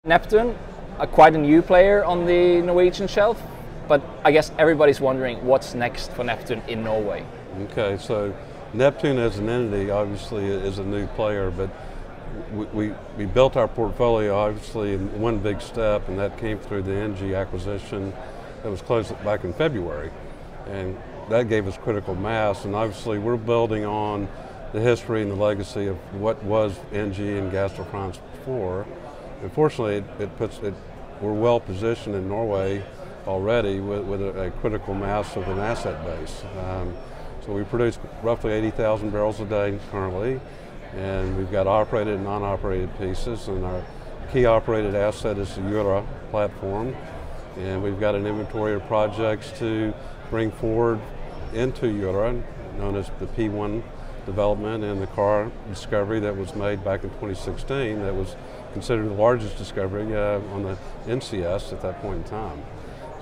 Neptune, quite a new player on the Norwegian shelf, but I guess everybody's wondering what's next for Neptune in Norway. Okay, so Neptune as an entity obviously is a new player, but we built our portfolio obviously in one big step, and that came through the Energy acquisition that was closed back in February. And that gave us critical mass, and obviously we're building on the history and the legacy of what was NG and Gas de France before. Unfortunately, we're well positioned in Norway already with a critical mass of an asset base. So we produce roughly 80,000 barrels a day currently, and we've got operated and non-operated pieces, and our key operated asset is the Jura platform, and we've got an inventory of projects to bring forward into Jura, known as the P1 development and the Car discovery that was made back in 2016 that was considered the largest discovery on the NCS at that point in time.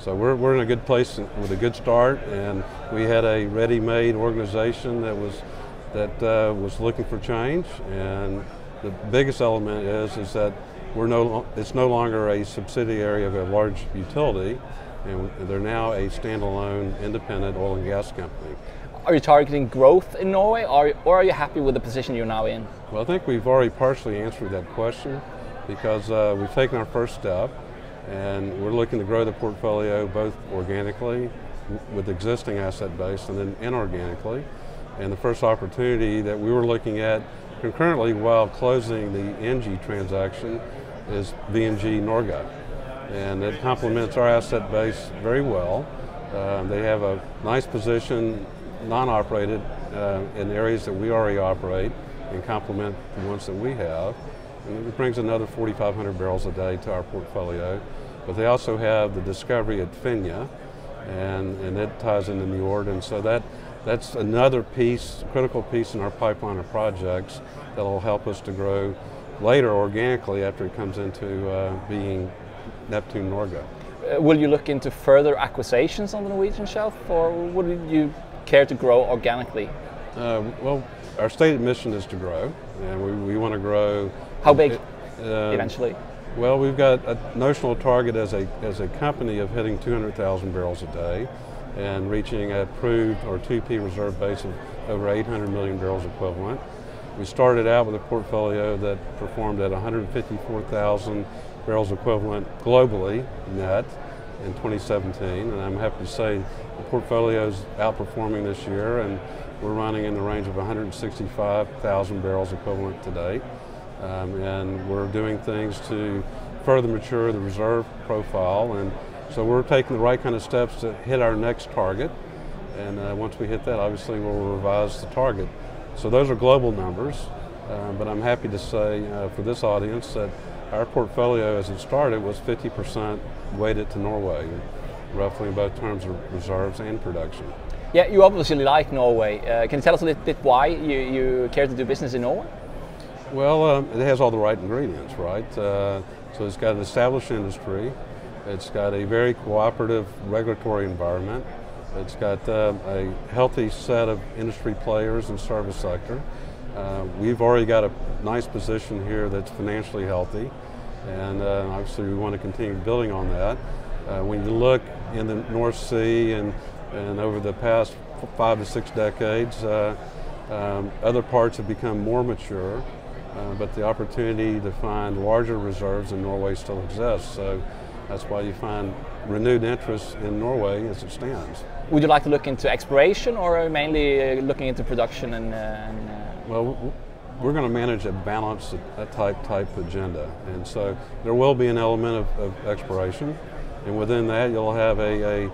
So we're in a good place with a good start, and we had a ready-made organization that was looking for change, and the biggest element is that it's no longer a subsidiary of a large utility, and they're now a standalone independent oil and gas company. Are you targeting growth in Norway, or are you happy with the position you're now in? Well, I think we've already partially answered that question, because we've taken our first step, and we're looking to grow the portfolio both organically with existing asset base and then inorganically. And the first opportunity that we were looking at concurrently while closing the NG transaction is VNG Norge. And it complements our asset base very well. They have a nice position, non-operated, in areas that we already operate and complement the ones that we have. And it brings another 4,500 barrels a day to our portfolio. But they also have the discovery at Finja, and it ties into Njord, and so that's another piece, critical piece in our pipeline of projects that will help us to grow later organically after it comes into being Neptune Norge. Will you look into further acquisitions on the Norwegian shelf, or would you care to grow organically? Well, our stated mission is to grow, and we want to grow. How big eventually? Well, we've got a notional target as a company of hitting 200,000 barrels a day and reaching a proved or 2P reserve base of over 800 million barrels equivalent. We started out with a portfolio that performed at 154,000 barrels equivalent globally net in 2017, and I'm happy to say the portfolio is outperforming this year, and we're running in the range of 165,000 barrels equivalent today. And we're doing things to further mature the reserve profile, and so we're taking the right kind of steps to hit our next target, and once we hit that, obviously we'll revise the target. So those are global numbers, but I'm happy to say for this audience that our portfolio as it started was 50% weighted to Norway, roughly in both terms of reserves and production. Yeah, you obviously like Norway. Can you tell us a little bit why you care to do business in Norway? Well, it has all the right ingredients, right? So it's got an established industry, it's got a very cooperative regulatory environment, it's got a healthy set of industry players in the service sector. We've already got a nice position here that's financially healthy, and obviously we want to continue building on that. When you look in the North Sea and over the past 5 to 6 decades, other parts have become more mature. But the opportunity to find larger reserves in Norway still exists, so that's why you find renewed interest in Norway as it stands. Would you like to look into exploration, or are you mainly looking into production Well, we're going to manage a balanced type agenda, and so there will be an element of exploration, and within that you'll have a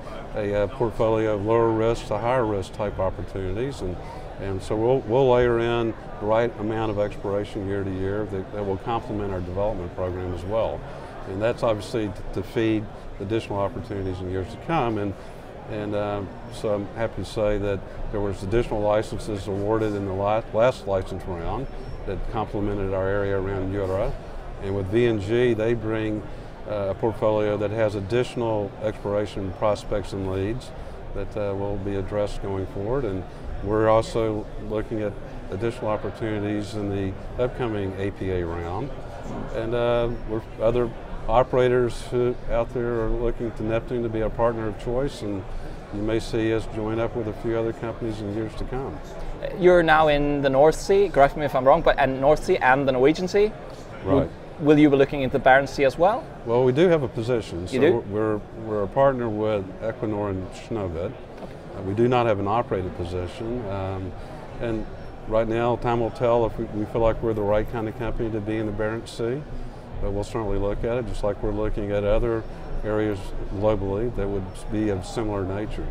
portfolio of lower risk to higher risk type opportunities, and so we'll layer in the right amount of exploration year to year that will complement our development program as well. And that's obviously to feed additional opportunities in years to come. And so I'm happy to say that there was additional licenses awarded in the last license round that complemented our area around Jura. And with VNG, they bring a portfolio that has additional exploration prospects and leads that will be addressed going forward. And we're also looking at additional opportunities in the upcoming APA round, and other operators who out there are looking to Neptune to be a partner of choice, and you may see us join up with a few other companies in years to come. You're now in the North Sea, correct me if I'm wrong, but and North Sea and the Norwegian Sea. Right. Will you be looking into Barents Sea as well? Well, we do have a position. You do? We're a partner with Equinor and Snøhvit. Okay. We do not have an operated position, and right now time will tell if we feel like we're the right kind of company to be in the Barents Sea. But we'll certainly look at it, just like we're looking at other areas globally that would be of similar nature.